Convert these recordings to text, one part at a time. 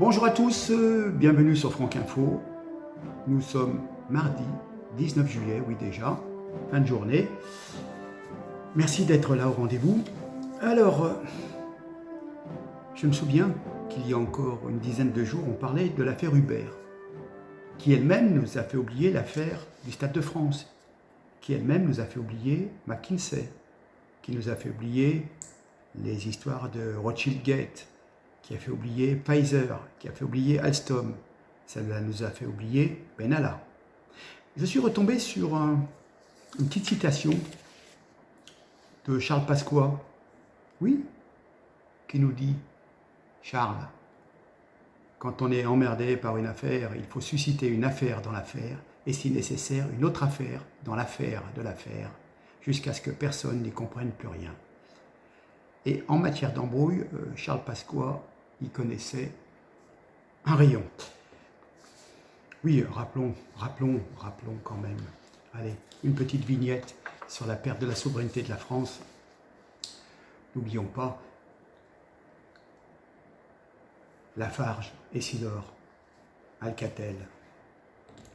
Bonjour à tous, bienvenue sur Franck Info. Nous sommes mardi 19 juillet, oui déjà, fin de journée. Merci d'être là au rendez-vous. Alors, je me souviens qu'il y a encore une dizaine de jours, on parlait de l'affaire Hubert, qui elle-même nous a fait oublier l'affaire du Stade de France, qui elle-même nous a fait oublier McKinsey, qui nous a fait oublier les histoires de Rothschild Gate, qui a fait oublier Pfizer, qui a fait oublier Alstom. Ça nous a fait oublier Benalla. Je suis retombé sur une petite citation de Charles Pasqua, oui, qui nous dit « Charles, quand on est emmerdé par une affaire, il faut susciter une affaire dans l'affaire, et si nécessaire, une autre affaire dans l'affaire de l'affaire, jusqu'à ce que personne n'y comprenne plus rien. » Et en matière d'embrouille, Charles Pasqua, il connaissait un rayon. Oui, rappelons quand même. Allez, une petite vignette sur la perte de la souveraineté de la France. N'oublions pas Lafarge, Essilor, Alcatel,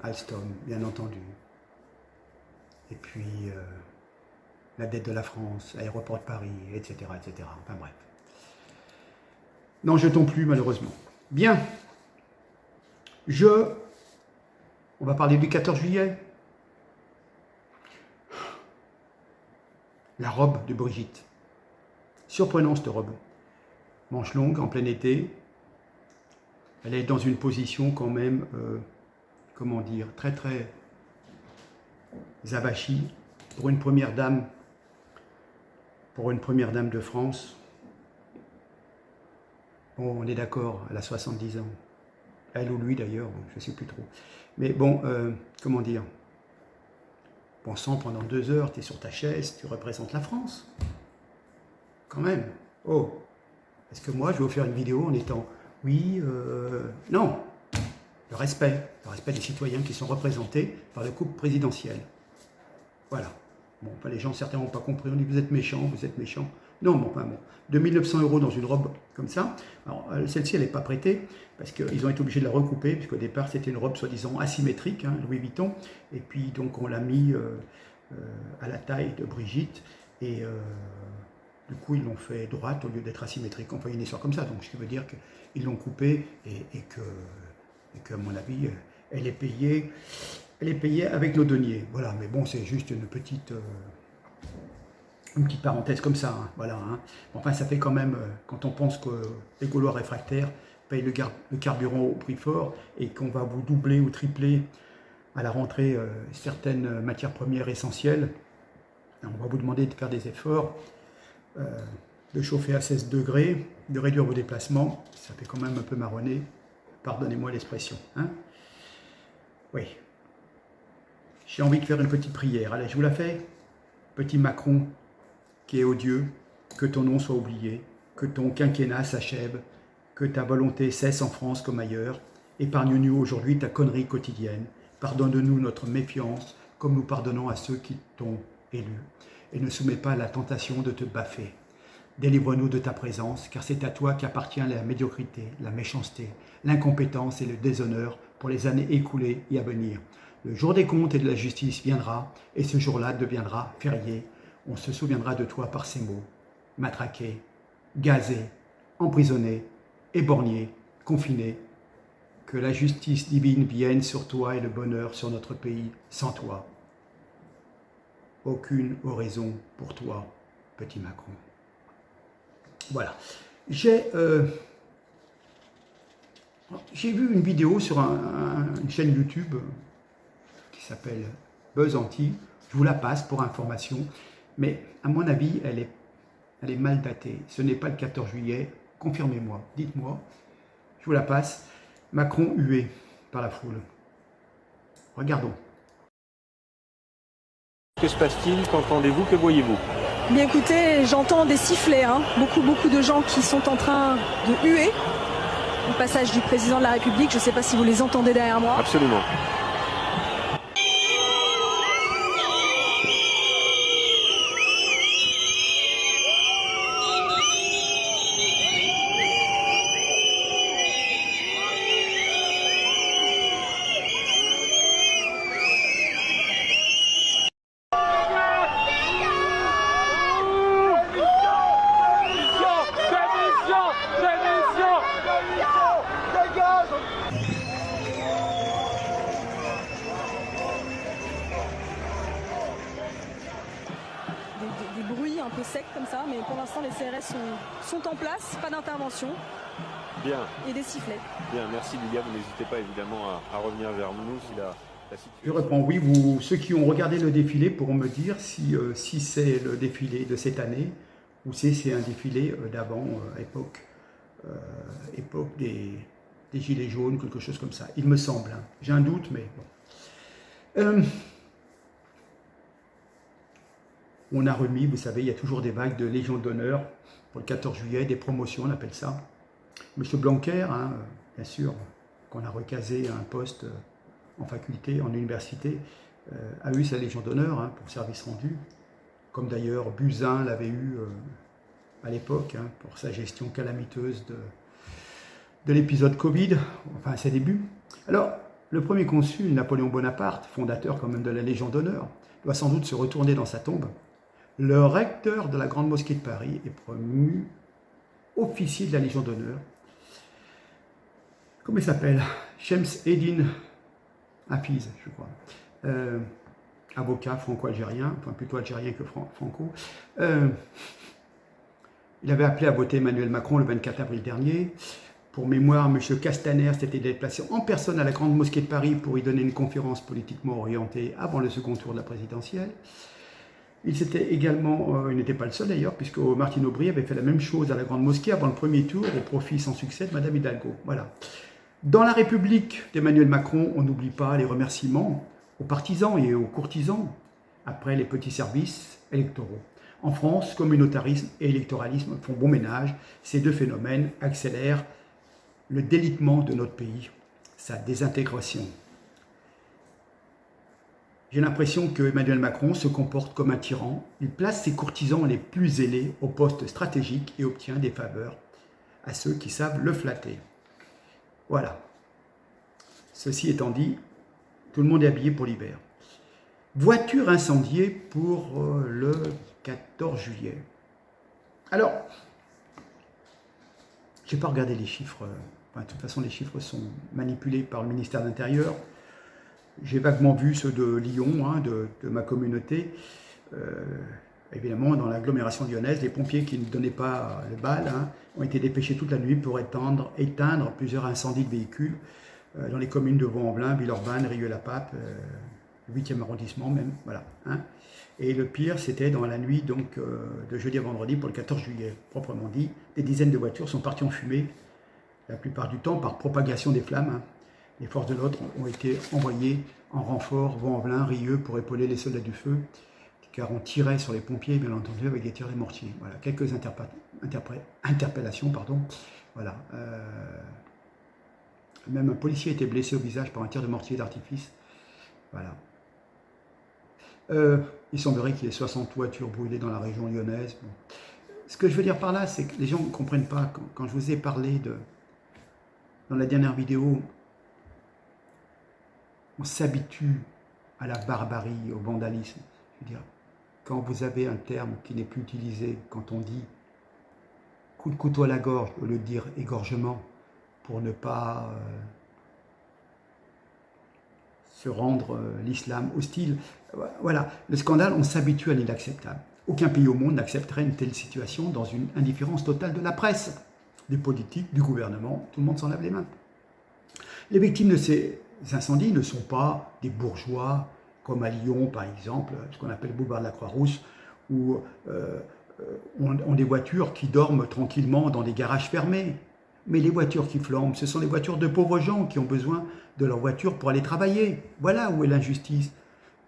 Alstom, bien entendu. Et puis la dette de la France, l'aéroport de Paris, etc., etc. Enfin bref. N'en jetons plus, malheureusement. Bien. On va parler du 14 juillet. La robe de Brigitte. Surprenante, cette robe. Manche longue, en plein été. Elle est dans une position quand même, comment dire, très très avachie pour une première dame de France. Bon, on est d'accord, elle a 70 ans. Elle ou lui d'ailleurs, je ne sais plus trop. Mais bon, comment dire, pensant pendant 2 heures, tu es sur ta chaise, tu représentes la France. Quand même. Oh, parce que moi, je vais vous faire une vidéo en étant, oui, non, le respect des citoyens qui sont représentés par le couple présidentiel. Voilà. Bon, enfin, les gens, certains n'ont pas compris, on dit vous êtes méchants. Non, bon, enfin bon, 2900 € dans une robe comme ça. Alors, celle-ci, elle n'est pas prêtée, parce qu'ils ont été obligés de la recouper, puisqu'au départ, c'était une robe soi-disant asymétrique, hein, Louis Vuitton, et puis donc on l'a mis à la taille de Brigitte, et du coup, ils l'ont fait droite au lieu d'être asymétrique. Enfin, une histoire comme ça, donc ce qui veut dire qu'ils l'ont coupée, et que, à mon avis, elle est payée avec nos deniers. Voilà, mais bon, c'est juste une petite parenthèse comme ça, hein, voilà. Hein. Enfin, ça fait quand même, quand on pense que les Gaulois réfractaires payent le carburant au prix fort et qu'on va vous doubler ou tripler à la rentrée certaines matières premières essentielles, on va vous demander de faire des efforts, de chauffer à 16 degrés, de réduire vos déplacements, ça fait quand même un peu marronner, pardonnez-moi l'expression. Hein. Oui. J'ai envie de faire une petite prière. Allez, je vous la fais. Petit Macron, qui est odieux, que ton nom soit oublié, que ton quinquennat s'achève, que ta volonté cesse en France comme ailleurs. Épargne-nous aujourd'hui ta connerie quotidienne. Pardonne-nous notre méfiance, comme nous pardonnons à ceux qui t'ont élu. Et ne soumets pas à la tentation de te baffer. Délivre-nous de ta présence, car c'est à toi qu'appartient la médiocrité, la méchanceté, l'incompétence et le déshonneur pour les années écoulées et à venir. Le jour des comptes et de la justice viendra, et ce jour-là deviendra férié. On se souviendra de toi par ces mots. Matraqué, gazé, emprisonné, éborgné, confiné. Que la justice divine vienne sur toi et le bonheur sur notre pays sans toi. Aucune oraison pour toi, petit Macron. Voilà. J'ai vu une vidéo sur une chaîne YouTube qui s'appelle Buzz Anti. Je vous la passe pour information, mais à mon avis, elle est mal datée. Ce n'est pas le 14 juillet, confirmez-moi, dites-moi. Je vous la passe. Macron hué par la foule. Regardons. Que se passe-t-il? Qu'entendez-vous? Que voyez-vous? Bien écoutez, j'entends des sifflets, hein. Beaucoup de gens qui sont en train de huer au passage du président de la République. Je ne sais pas si vous les entendez derrière moi. Absolument. bruit un peu sec comme ça, mais pour l'instant les CRS sont en place, pas d'intervention. Bien. Et des sifflets. Bien, merci Lilia. Vous n'hésitez pas évidemment à revenir vers nous si la situation... Je réponds oui. Ceux qui ont regardé le défilé pourront me dire si c'est le défilé de cette année ou si c'est un défilé d'avant, époque des Gilets jaunes, quelque chose comme ça. Il me semble. Hein. J'ai un doute, mais bon. On a remis, vous savez, il y a toujours des vagues de Légion d'honneur pour le 14 juillet, des promotions, on appelle ça. Monsieur Blanquer, hein, bien sûr, qu'on a recasé à un poste en faculté, en université, a eu sa Légion d'honneur hein, pour service rendu, comme d'ailleurs Buzyn l'avait eu à l'époque, hein, pour sa gestion calamiteuse de l'épisode Covid, enfin à ses débuts. Alors, le premier consul, Napoléon Bonaparte, fondateur quand même de la Légion d'honneur, doit sans doute se retourner dans sa tombe. Le recteur de la Grande Mosquée de Paris est promu officier de la Légion d'honneur. Comment il s'appelle? Shems Eddin Hafiz, je crois. Avocat franco-algérien, enfin plutôt algérien que franco. Il avait appelé à voter Emmanuel Macron le 24 avril dernier. Pour mémoire, M. Castaner s'était déplacé en personne à la Grande Mosquée de Paris pour y donner une conférence politiquement orientée avant le second tour de la présidentielle. Il s'était également, il n'était pas le seul d'ailleurs, puisque Martine Aubry avait fait la même chose à la Grande Mosquée avant le premier tour, au profit sans succès de Mme Hidalgo. Voilà. Dans la République d'Emmanuel Macron, on n'oublie pas les remerciements aux partisans et aux courtisans après les petits services électoraux. En France, communautarisme et électoralisme font bon ménage. Ces deux phénomènes accélèrent le délitement de notre pays, sa désintégration. J'ai l'impression que Emmanuel Macron se comporte comme un tyran. Il place ses courtisans les plus zélés aux postes stratégiques et obtient des faveurs à ceux qui savent le flatter. Voilà. Ceci étant dit, tout le monde est habillé pour l'hiver. Voiture incendiée pour le 14 juillet. Alors, je n'ai pas regardé les chiffres. Enfin, de toute façon, les chiffres sont manipulés par le ministère de l'Intérieur. J'ai vaguement vu ceux de Lyon, hein, de ma communauté. Évidemment, dans l'agglomération lyonnaise, les pompiers qui ne donnaient pas le bal hein, ont été dépêchés toute la nuit pour éteindre plusieurs incendies de véhicules dans les communes de Vaux-en-Velin, Villeurbanne, Rieux-la-Pape, 8e arrondissement même. Voilà, hein. Et le pire, c'était dans la nuit donc, de jeudi à vendredi pour le 14 juillet, proprement dit. Des dizaines de voitures sont parties en fumée, la plupart du temps par propagation des flammes. Hein. Les forces de l'ordre ont été envoyées en renfort, Vaux-en-Velin, Rieux, pour épauler les soldats du feu, car on tirait sur les pompiers, bien entendu, avec des tirs de mortier. Voilà, quelques interpellations, pardon. Voilà. Même un policier a été blessé au visage par un tir de mortier d'artifice. Voilà. Il semblerait qu'il y ait 60 voitures brûlées dans la région lyonnaise. Bon. Ce que je veux dire par là, c'est que les gens ne comprennent pas. Quand je vous ai parlé dans la dernière vidéo, on s'habitue à la barbarie, au vandalisme. Je veux dire, quand vous avez un terme qui n'est plus utilisé, quand on dit coup de couteau à la gorge, au lieu de dire égorgement, pour ne pas se rendre l'islam hostile. Voilà, le scandale, on s'habitue à l'inacceptable. Aucun pays au monde n'accepterait une telle situation dans une indifférence totale de la presse, des politiques, du gouvernement, tout le monde s'en lave les mains. Les victimes de ces incendies ne sont pas des bourgeois, comme à Lyon par exemple, ce qu'on appelle le boulevard de la Croix-Rousse, où on des voitures qui dorment tranquillement dans des garages fermés. Mais les voitures qui flambent, ce sont les voitures de pauvres gens qui ont besoin de leur voiture pour aller travailler. Voilà où est l'injustice.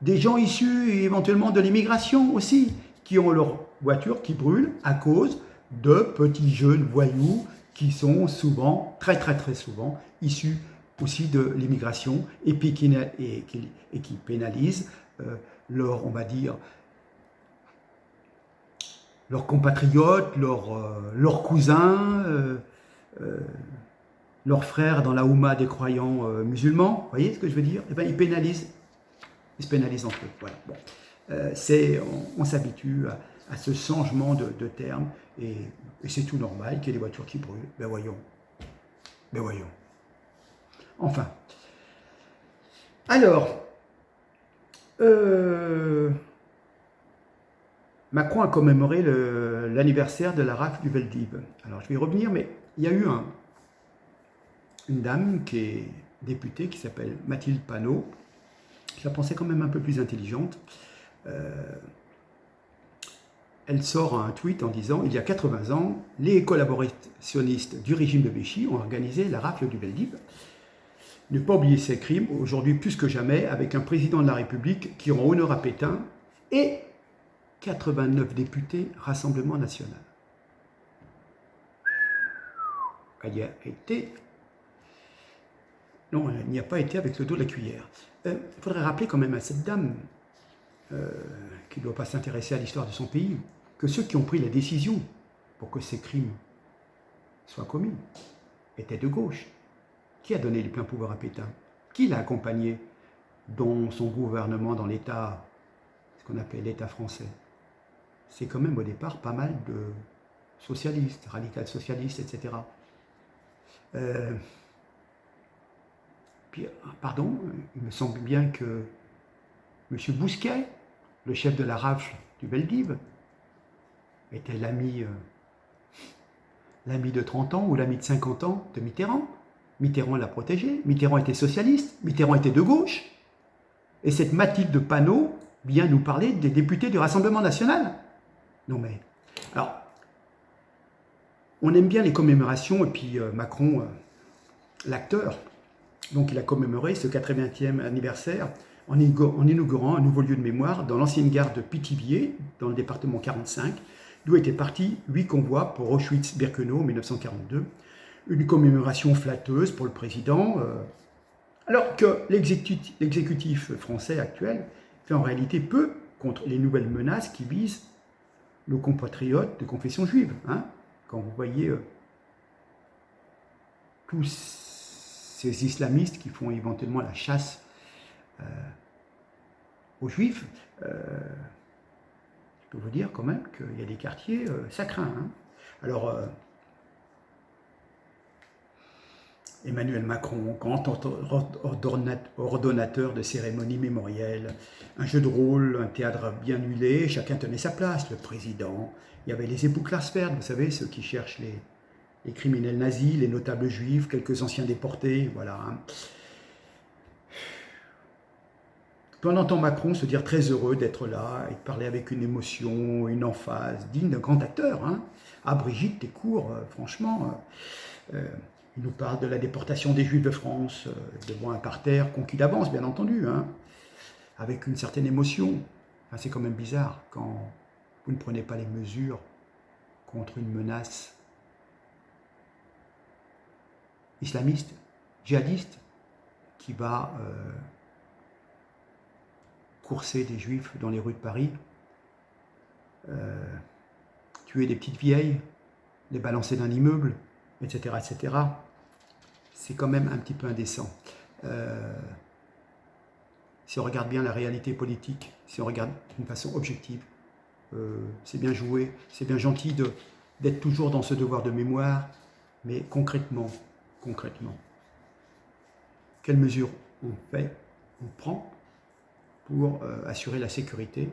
Des gens issus éventuellement de l'immigration aussi, qui ont leur voiture qui brûle à cause de petits jeunes voyous qui sont souvent, très souvent, issus aussi de l'immigration et puis qui pénalisent on va dire, leurs compatriotes, leurs cousins, leurs frères dans la Oumma des croyants musulmans. Vous voyez ce que je veux dire? Eh bien, ils se pénalisent entre eux. Voilà. Bon. On s'habitue à ce changement de terme et c'est tout normal qu'il y ait des voitures qui brûlent. Ben voyons. Enfin. Alors, Macron a commémoré l'anniversaire de la rafle du Veldiv. Alors je vais y revenir, mais il y a eu une dame qui est députée, qui s'appelle Mathilde Panot. Je la pensais quand même un peu plus intelligente. Elle sort un tweet en disant « Il y a 80 ans, les collaborationnistes du régime de Vichy ont organisé la rafle du Veldiv. Ne pas oublier ces crimes, aujourd'hui plus que jamais, avec un président de la République qui rend honneur à Pétain et 89 députés Rassemblement national. » Elle y a été. Non, elle n'y a pas été avec le dos de la cuillère. Il faudrait rappeler quand même à cette dame, qui ne doit pas s'intéresser à l'histoire de son pays, que ceux qui ont pris la décision pour que ces crimes soient commis étaient de gauche. Qui a donné les pleins pouvoirs à Pétain? Qui l'a accompagné dans son gouvernement, dans l'État, ce qu'on appelle l'État français? C'est quand même au départ pas mal de socialistes, radicales socialistes, etc. Puis, pardon, il me semble bien que M. Bousquet, le chef de la rafle du Veldiv, était l'ami de 30 ans ou l'ami de 50 ans de Mitterrand. Mitterrand l'a protégé, Mitterrand était socialiste, Mitterrand était de gauche. Et cette Mathilde Panot vient nous parler des députés du Rassemblement national. Non mais, alors, on aime bien les commémorations, et puis Macron, l'acteur, donc il a commémoré ce 80e anniversaire en inaugurant un nouveau lieu de mémoire dans l'ancienne gare de Pithiviers, dans le département 45, d'où étaient partis 8 convois pour Auschwitz-Birkenau en 1942. Une commémoration flatteuse pour le président, alors que l'exécutif français actuel fait en réalité peu contre les nouvelles menaces qui visent nos compatriotes de confession juive. Hein. Quand vous voyez tous ces islamistes qui font éventuellement la chasse aux juifs, je peux vous dire quand même qu'il y a des quartiers, ça craint. Hein. Alors, Emmanuel Macron, grand ordonnateur de cérémonies mémorielles, un jeu de rôle, un théâtre bien huilé, chacun tenait sa place, le président. Il y avait les époux Klarsfeld, vous savez, ceux qui cherchent les criminels nazis, les notables juifs, quelques anciens déportés, voilà. On entend Macron se dire très heureux d'être là et de parler avec une émotion, une emphase, digne d'un grand acteur. Hein. Ah, Brigitte, t'es court, franchement. Il nous parle de la déportation des Juifs de France, devant un parterre conquis d'avance, bien entendu, hein, avec une certaine émotion. Enfin, c'est quand même bizarre quand vous ne prenez pas les mesures contre une menace islamiste, djihadiste, qui va courser des Juifs dans les rues de Paris, tuer des petites vieilles, les balancer d'un immeuble, etc., etc. C'est quand même un petit peu indécent. Si on regarde bien la réalité politique, si on regarde d'une façon objective, c'est bien joué, c'est bien gentil d'être toujours dans ce devoir de mémoire, mais concrètement, quelles mesures on prend pour assurer la sécurité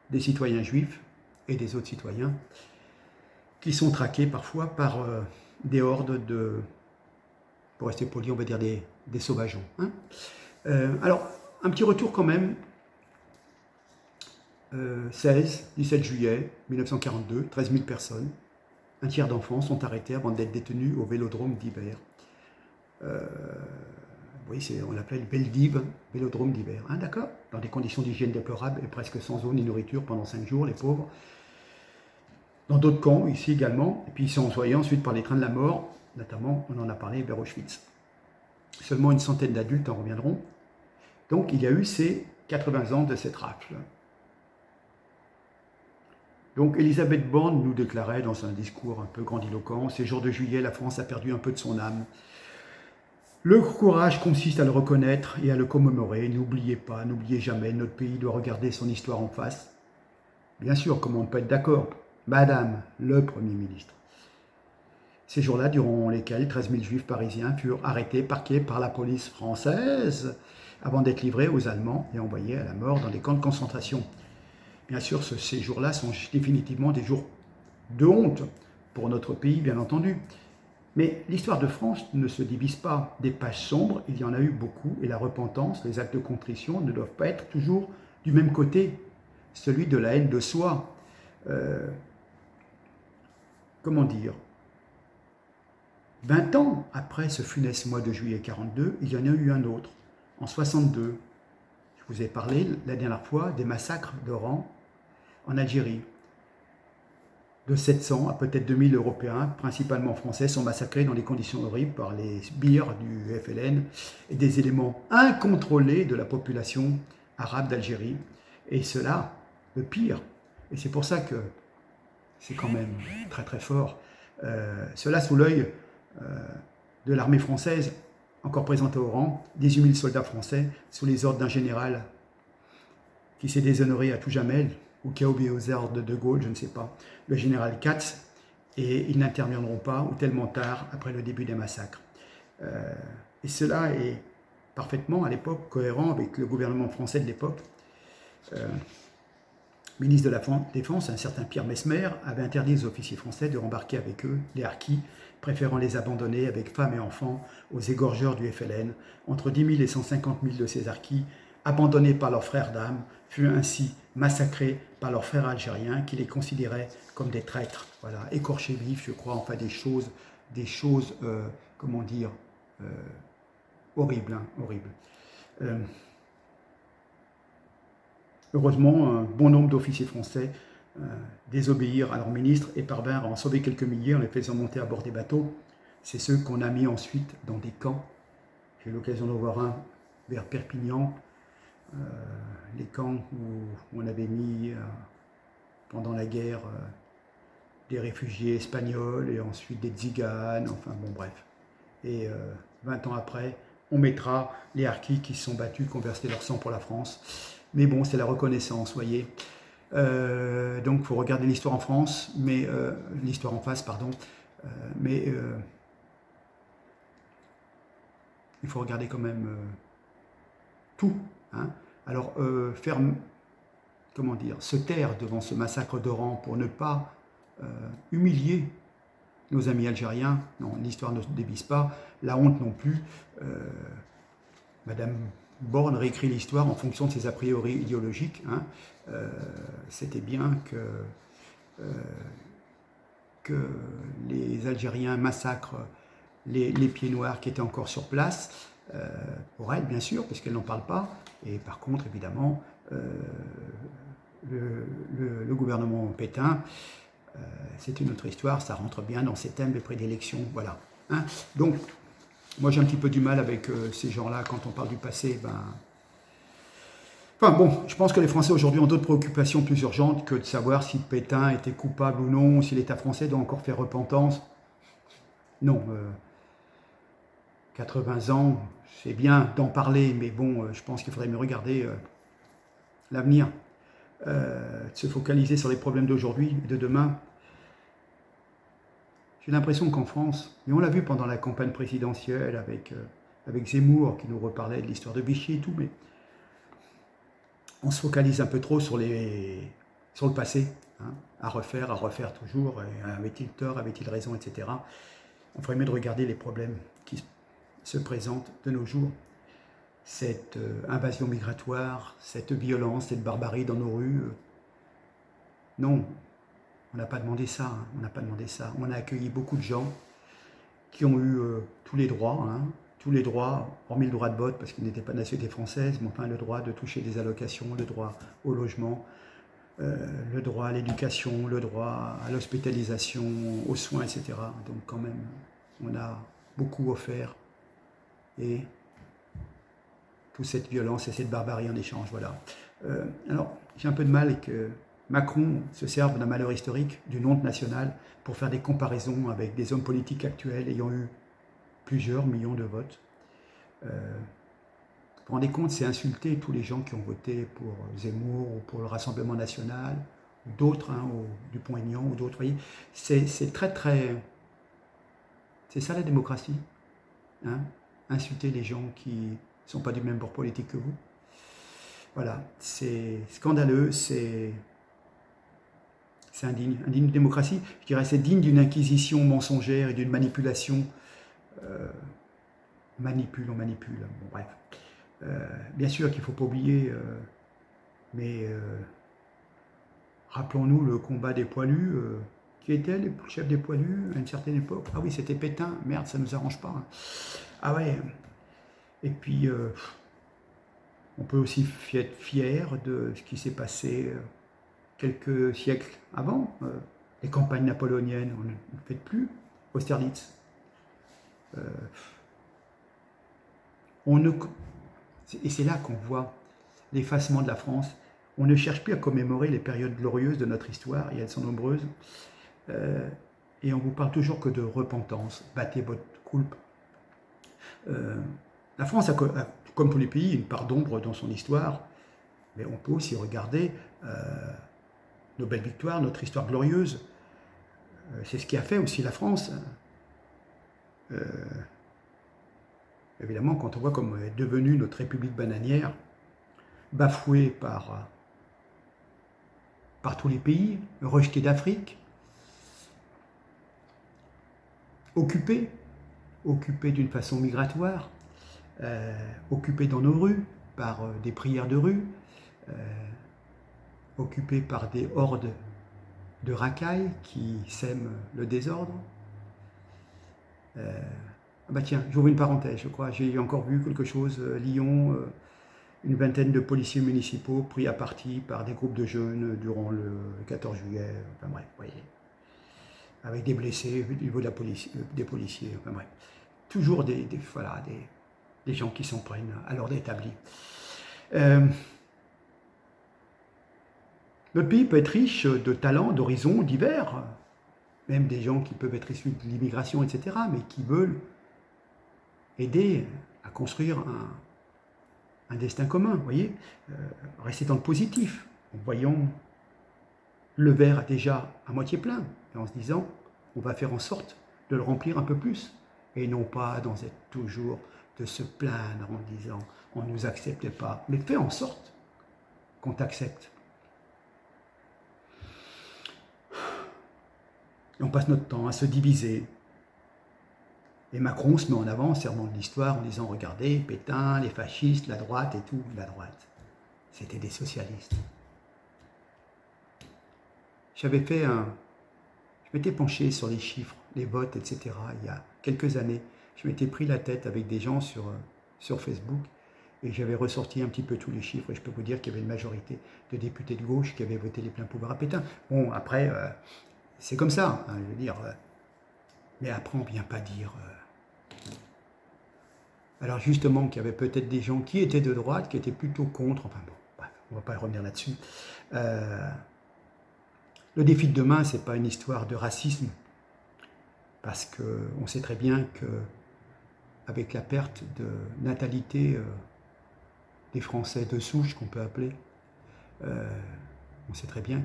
des citoyens juifs et des autres citoyens qui sont traqués parfois par des hordes de, pour rester poli, on va dire des sauvageons. Hein. Alors, un petit retour quand même. 17 juillet 1942, 13 000 personnes, un tiers d'enfants sont arrêtés avant d'être détenus au vélodrome d'Hiver. Oui, on l'appelait le Veldiv, vélodrome d'Hiver. Hein, d'accord. Dans des conditions d'hygiène déplorables et presque sans eau ni nourriture pendant 5 jours, les pauvres. Dans d'autres camps, ici également, et puis ils sont envoyés ensuite par les trains de la mort, notamment, on en a parlé, vers Auschwitz. Seulement une centaine d'adultes en reviendront. Donc il y a eu ces 80 ans de cette rafle. Donc Elisabeth Borne nous déclarait dans un discours un peu grandiloquent, ces jours de juillet, la France a perdu un peu de son âme. Le courage consiste à le reconnaître et à le commémorer. N'oubliez pas, n'oubliez jamais, notre pays doit regarder son histoire en face. Bien sûr, comment on ne peut être d'accord, Madame le Premier ministre. Ces jours-là, durant lesquels 13 000 juifs parisiens furent arrêtés, parqués par la police française, avant d'être livrés aux Allemands et envoyés à la mort dans des camps de concentration. bien sûr, ces jours-là sont définitivement des jours de honte pour notre pays, bien entendu. Mais l'histoire de France ne se divise pas des pages sombres, il y en a eu beaucoup, et la repentance, les actes de contrition ne doivent pas être toujours du même côté, celui de la haine de soi. Comment dire, 20 ans après ce funeste mois de juillet 42, il y en a eu un autre, en 62. Je vous ai parlé la dernière fois des massacres d'Oran en Algérie. De 700 à peut-être 2000 Européens, principalement français, sont massacrés dans des conditions horribles par les sbires du FLN et des éléments incontrôlés de la population arabe d'Algérie. Et cela, le pire, et c'est pour ça que c'est quand même très très fort, cela sous l'œil de l'armée française, encore présente au Oran, 18 000 soldats français, sous les ordres d'un général qui s'est déshonoré à tout jamais, ou qui a obéi aux ordres de De Gaulle, je ne sais pas, le général Katz, et ils n'interviendront pas, ou tellement tard, après le début des massacres. Et cela est parfaitement, à l'époque, cohérent avec le gouvernement français de l'époque. Ministre de la Défense, un certain Pierre Messmer, avait interdit aux officiers français de rembarquer avec eux les harkis, préférant les abandonner avec femmes et enfants aux égorgeurs du FLN. Entre 10 000 et 150 000 de ces harkis, abandonnés par leurs frères d'âme, furent ainsi massacrés par leurs frères algériens qui les considéraient comme des traîtres. Voilà, écorchés vifs, je crois, enfin des choses comment dire, horribles, hein, horribles. Heureusement, un bon nombre d'officiers français désobéirent à leur ministre et parvinrent à en sauver quelques milliers en les faisant monter à bord des bateaux. C'est ceux qu'on a mis ensuite dans des camps. J'ai eu l'occasion d'en voir un vers Perpignan, les camps où on avait mis pendant la guerre des réfugiés espagnols et ensuite des tziganes, enfin bon bref. Et 20 ans après, on mettra les harkis qui se sont battus, qui ont versé leur sang pour la France. Mais bon, c'est la reconnaissance, voyez. Donc, il faut regarder l'histoire en France, mais l'histoire en face, pardon. Mais il faut regarder quand même tout. Hein. Alors, comment dire, se taire devant ce massacre d'Oran pour ne pas humilier nos amis algériens. Non, l'histoire ne se dévisse pas. La honte non plus. Madame Borne réécrit l'histoire en fonction de ses a priori idéologiques. Hein. C'était bien que les Algériens massacrent les pieds noirs qui étaient encore sur place, pour elle bien sûr, puisqu'elle n'en parle pas, et par contre évidemment le gouvernement Pétain, c'est une autre histoire, ça rentre bien dans ses thèmes de prédilection, voilà. Hein. Donc, moi j'ai un petit peu du mal avec ces gens-là quand on parle du passé. Enfin bon, je pense que les Français aujourd'hui ont d'autres préoccupations plus urgentes que de savoir si Pétain était coupable ou non, si l'État français doit encore faire repentance. Non, 80 ans, c'est bien d'en parler, mais bon, je pense qu'il faudrait mieux regarder l'avenir, se focaliser sur les problèmes d'aujourd'hui et de demain. J'ai l'impression qu'en France, et on l'a vu pendant la campagne présidentielle avec Zemmour qui nous reparlait de l'histoire de Vichy et tout, mais on se focalise un peu trop sur le passé, hein, à refaire toujours, avait-il tort, avait-il raison, etc. On ferait mieux de regarder les problèmes qui se présentent de nos jours. Cette invasion migratoire, cette violence, cette barbarie dans nos rues. Non, on n'a pas demandé ça, hein, on n'a pas demandé ça. On a accueilli beaucoup de gens qui ont eu tous les droits, hein, tous les droits, hormis le droit de vote parce qu'ils n'étaient pas de nationalité française, mais enfin le droit de toucher des allocations, le droit au logement, le droit à l'éducation, le droit à l'hospitalisation, aux soins, etc. Donc quand même, on a beaucoup offert et toute cette violence et cette barbarie en échange, voilà. Alors, j'ai un peu de mal que Macron se serve d'un malheur historique, d'une honte nationale, pour faire des comparaisons avec des hommes politiques actuels ayant eu plusieurs millions de votes. Vous vous rendez compte, c'est insulter tous les gens qui ont voté pour Zemmour ou pour le Rassemblement National, ou d'autres, hein, Dupont-Aignan ou d'autres, voyez. C'est très, très... C'est ça la démocratie, hein, insulter les gens qui ne sont pas du même bord politique que vous. Voilà, c'est scandaleux, c'est C'est indigne de démocratie. Je dirais c'est digne d'une inquisition mensongère et d'une manipulation. On manipule. Bon, bref. Bien sûr qu'il ne faut pas oublier, mais rappelons-nous le combat des poilus. Qui était le chef des poilus à une certaine époque? Ah oui, c'était Pétain. Merde, ça ne nous arrange pas. Hein. Ah ouais. Et puis, on peut aussi être fier de ce qui s'est passé quelques siècles avant. Les campagnes napoléoniennes, on ne fait plus. Austerlitz. Et c'est là qu'on voit l'effacement de la France. On ne cherche plus à commémorer les périodes glorieuses de notre histoire, et elles sont nombreuses. Et on vous parle toujours que de repentance. Battez votre coulpe. La France a, comme tous les pays, une part d'ombre dans son histoire, mais on peut aussi regarder nos belles victoires, notre histoire glorieuse. C'est ce qui a fait aussi la France. Évidemment, quand on voit comment est devenue notre république bananière, bafouée par tous les pays, rejetée d'Afrique, occupée d'une façon migratoire, occupée dans nos rues par des prières de rue, occupée par des hordes de racailles qui sèment le désordre. Bah tiens, j'ouvre une parenthèse, je crois, j'ai encore vu quelque chose, Lyon, une vingtaine de policiers municipaux pris à partie par des groupes de jeunes durant le 14 juillet, enfin bref, vous voyez, avec des blessés au niveau de la police, des policiers, enfin bref. Toujours des gens qui s'en prennent à l'ordre établi. Notre pays peut être riche de talents, d'horizons divers, même des gens qui peuvent être issus de l'immigration, etc., mais qui veulent aider à construire un destin commun, vous voyez, rester dans le positif, en voyant le verre déjà à moitié plein, et en se disant, on va faire en sorte de le remplir un peu plus, et non pas dans être toujours de se plaindre en disant, on ne nous accepte pas, mais fais en sorte qu'on t'accepte. Et on passe notre temps à se diviser. Et Macron se met en avant, serment de l'histoire, en disant, regardez, Pétain, les fascistes, la droite et tout. La droite, c'était des socialistes. Je m'étais penché sur les chiffres, les votes, etc. il y a quelques années. Je m'étais pris la tête avec des gens sur Facebook et j'avais ressorti un petit peu tous les chiffres et je peux vous dire qu'il y avait une majorité de députés de gauche qui avaient voté les pleins pouvoirs à Pétain. Bon, après, c'est comme ça, hein, je veux dire. Mais après, on ne vient pas dire... Alors justement, qu'il y avait peut-être des gens qui étaient de droite, qui étaient plutôt contre, enfin bon, bref, on ne va pas revenir là-dessus. Le défi de demain, ce n'est pas une histoire de racisme, parce qu'on sait très bien qu'avec la perte de natalité des Français de souche, qu'on peut appeler, on sait très bien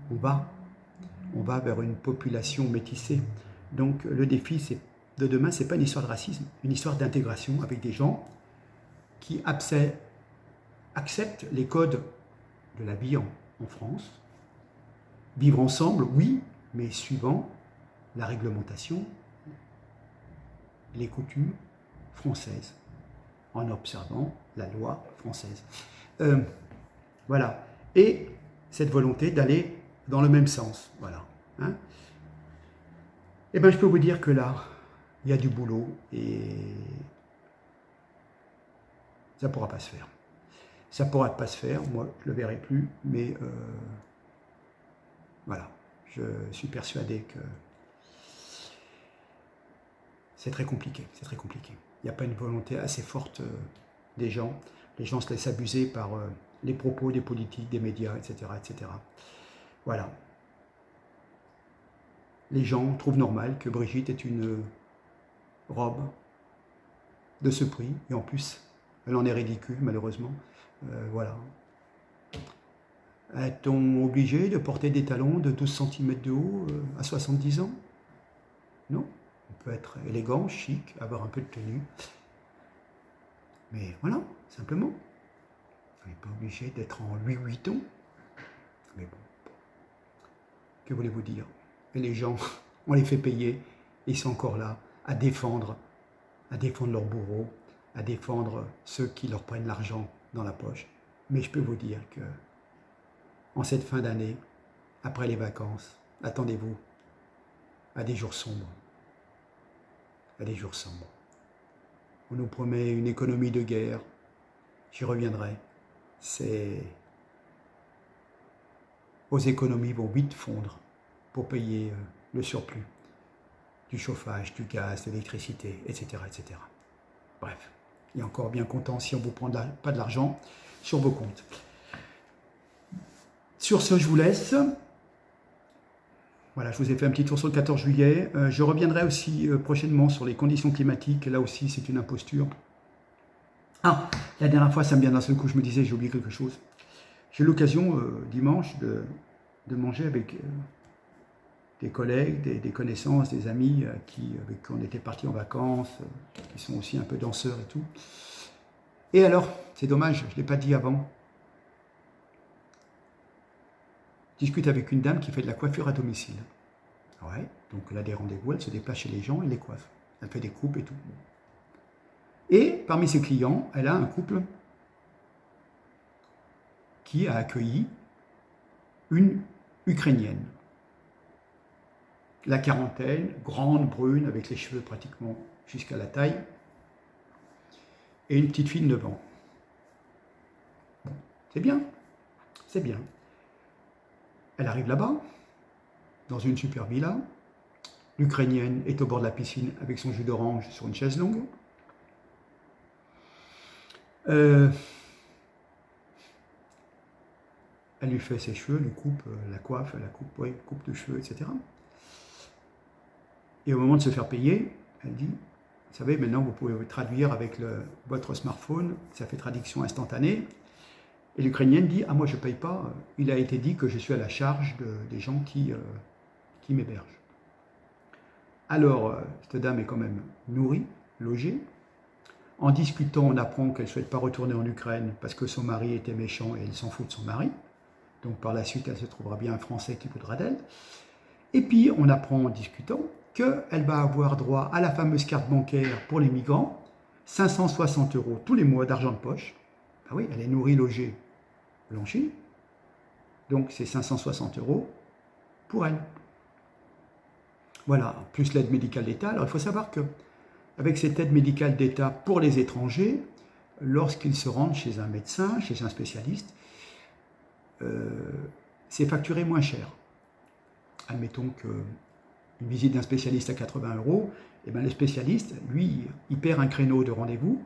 qu'on va vers une population métissée. Donc le défi de demain, ce n'est pas une histoire de racisme, une histoire d'intégration avec des gens qui acceptent les codes de la vie en France. Vivre ensemble, oui, mais suivant la réglementation, les coutumes françaises, en observant la loi française. Voilà. Et cette volonté d'aller dans le même sens. Voilà. Hein. Eh bien, je peux vous dire que là, il y a du boulot et ça ne pourra pas se faire. Ça ne pourra pas se faire, moi je ne le verrai plus, mais voilà, je suis persuadé que c'est très compliqué, c'est très compliqué. Il n'y a pas une volonté assez forte des gens. Les gens se laissent abuser par les propos des politiques, des médias, etc., etc. Voilà. Les gens trouvent normal que Brigitte ait une robe de ce prix, et en plus, elle en est ridicule, malheureusement. Voilà. Est-on obligé de porter des talons de 12 cm de haut à 70 ans? Non. On peut être élégant, chic, avoir un peu de tenue. Mais voilà, simplement. On n'est pas obligé d'être en Louis Vuitton. Mais bon. Que voulez-vous dire? Et les gens, on les fait payer, et ils sont encore là à défendre leurs bourreaux, à défendre ceux qui leur prennent l'argent dans la poche. Mais je peux vous dire que en cette fin d'année, après les vacances, attendez-vous à des jours sombres. À des jours sombres. On nous promet une économie de guerre. J'y reviendrai. Vos économies vont vite fondre pour payer le surplus du chauffage, du gaz, de l'électricité, etc., etc. Bref, et encore bien content si on ne vous prend pas de l'argent sur vos comptes. Sur ce, je vous laisse. Voilà, je vous ai fait un petit tour sur le 14 juillet. Je reviendrai aussi prochainement sur les conditions climatiques. Là aussi, c'est une imposture. Ah, la dernière fois, ça me vient d'un seul coup, je me disais, j'ai oublié quelque chose. J'ai eu l'occasion, dimanche, de manger avec des collègues, des connaissances, des amis avec qui on était partis en vacances, qui sont aussi un peu danseurs et tout. Et alors, c'est dommage, je ne l'ai pas dit avant. Je discute avec une dame qui fait de la coiffure à domicile. Ouais, donc elle a des rendez-vous, elle se déplace chez les gens, elle les coiffe. Elle fait des coupes et tout. Et parmi ses clients, elle a un couple qui a accueilli une Ukrainienne. La quarantaine, grande, brune, avec les cheveux pratiquement jusqu'à la taille, et une petite fille de 9 ans. Bon, c'est bien, c'est bien. Elle arrive là-bas, dans une super villa. L'Ukrainienne est au bord de la piscine avec son jus d'orange sur une chaise longue. Elle lui fait ses cheveux, lui coupe, la coiffe, la coupe, ouais, coupe de cheveux, etc. Et au moment de se faire payer, elle dit, vous savez, maintenant vous pouvez traduire avec votre smartphone, ça fait traduction instantanée. Et l'Ukrainienne dit, ah moi je ne paye pas, il a été dit que je suis à la charge des gens qui m'hébergent. Alors, cette dame est quand même nourrie, logée. En discutant, on apprend qu'elle ne souhaite pas retourner en Ukraine parce que son mari était méchant et elle s'en fout de son mari. Donc par la suite, elle se trouvera bien un Français qui voudra d'elle. Et puis, on apprend en discutant qu'elle va avoir droit à la fameuse carte bancaire pour les migrants, 560 € tous les mois d'argent de poche. Ah oui, elle est nourrie, logée, blanchie. Donc c'est 560 € pour elle. Voilà, plus l'aide médicale d'État. Alors il faut savoir qu'avec cette aide médicale d'État pour les étrangers, lorsqu'ils se rendent chez un médecin, chez un spécialiste, c'est facturé moins cher. Admettons qu'une visite d'un spécialiste à 80 €, et bien le spécialiste, lui, il perd un créneau de rendez-vous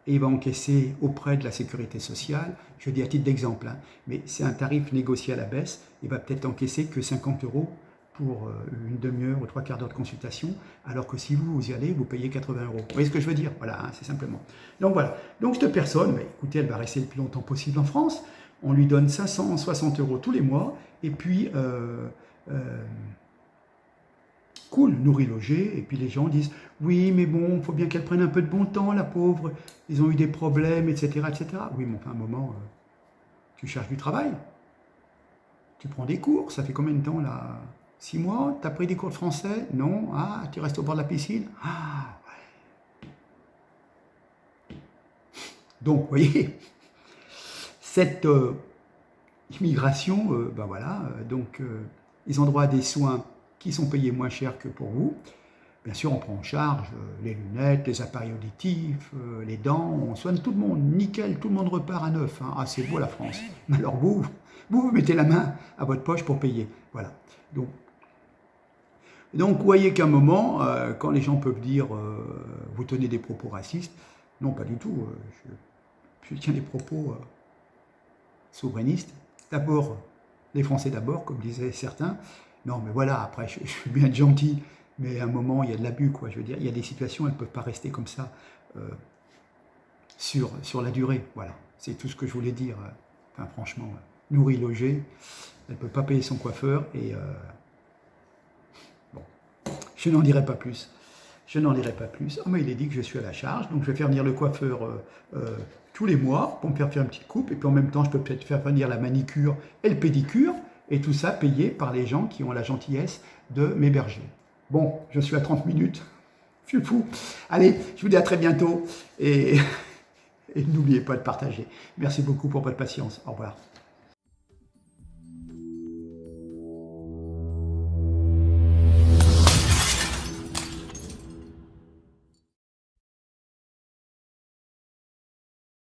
et il va encaisser auprès de la sécurité sociale, je dis à titre d'exemple, hein, mais c'est un tarif négocié à la baisse, il va peut-être encaisser que 50 € pour une demi-heure ou 3/4 d'heure de consultation, alors que si vous y allez, vous payez 80 €. Vous voyez ce que je veux dire? Voilà, hein, c'est simplement. Donc voilà. Donc cette personne, écoutez, elle va rester le plus longtemps possible en France. On lui donne 560 € tous les mois, et puis cool, nourri, logé, et puis les gens disent oui, mais bon, il faut bien qu'elle prenne un peu de bon temps, la pauvre, ils ont eu des problèmes, etc., etc. Oui, mais enfin, un moment, tu cherches du travail, tu prends des cours, ça fait combien de temps là? 6 mois, tu as pris des cours de français? Non? Ah, tu restes au bord de la piscine? Ah, ouais. Donc, vous voyez, cette immigration, ben voilà, donc ils ont droit à des soins qui sont payés moins cher que pour vous. Bien sûr, on prend en charge les lunettes, les appareils auditifs, les dents, on soigne tout le monde, nickel, tout le monde repart à neuf. Hein. Ah, c'est beau la France. Mais alors vous mettez la main à votre poche pour payer. Voilà. Donc vous voyez qu'à un moment, quand les gens peuvent dire vous tenez des propos racistes, non, pas du tout. Je tiens des propos souverainistes. D'abord, les Français d'abord, comme disaient certains. Non, mais voilà, après, je suis bien gentil, mais à un moment, il y a de l'abus, quoi. Je veux dire, il y a des situations, elles ne peuvent pas rester comme ça sur la durée. Voilà, c'est tout ce que je voulais dire. Enfin, franchement, nourrie, logée, elle ne peut pas payer son coiffeur, et bon, je n'en dirai pas plus. Je n'en dirai pas plus. Oh, mais il est dit que je suis à la charge, donc je vais faire venir le coiffeur tous les mois pour me faire une petite coupe, et puis en même temps, je peux peut-être faire venir la manicure et le pédicure, Et tout ça payé par les gens qui ont la gentillesse de m'héberger. Bon, je suis à 30 minutes. Je suis fou. Allez, je vous dis à très bientôt. Et n'oubliez pas de partager. Merci beaucoup pour votre patience. Au revoir.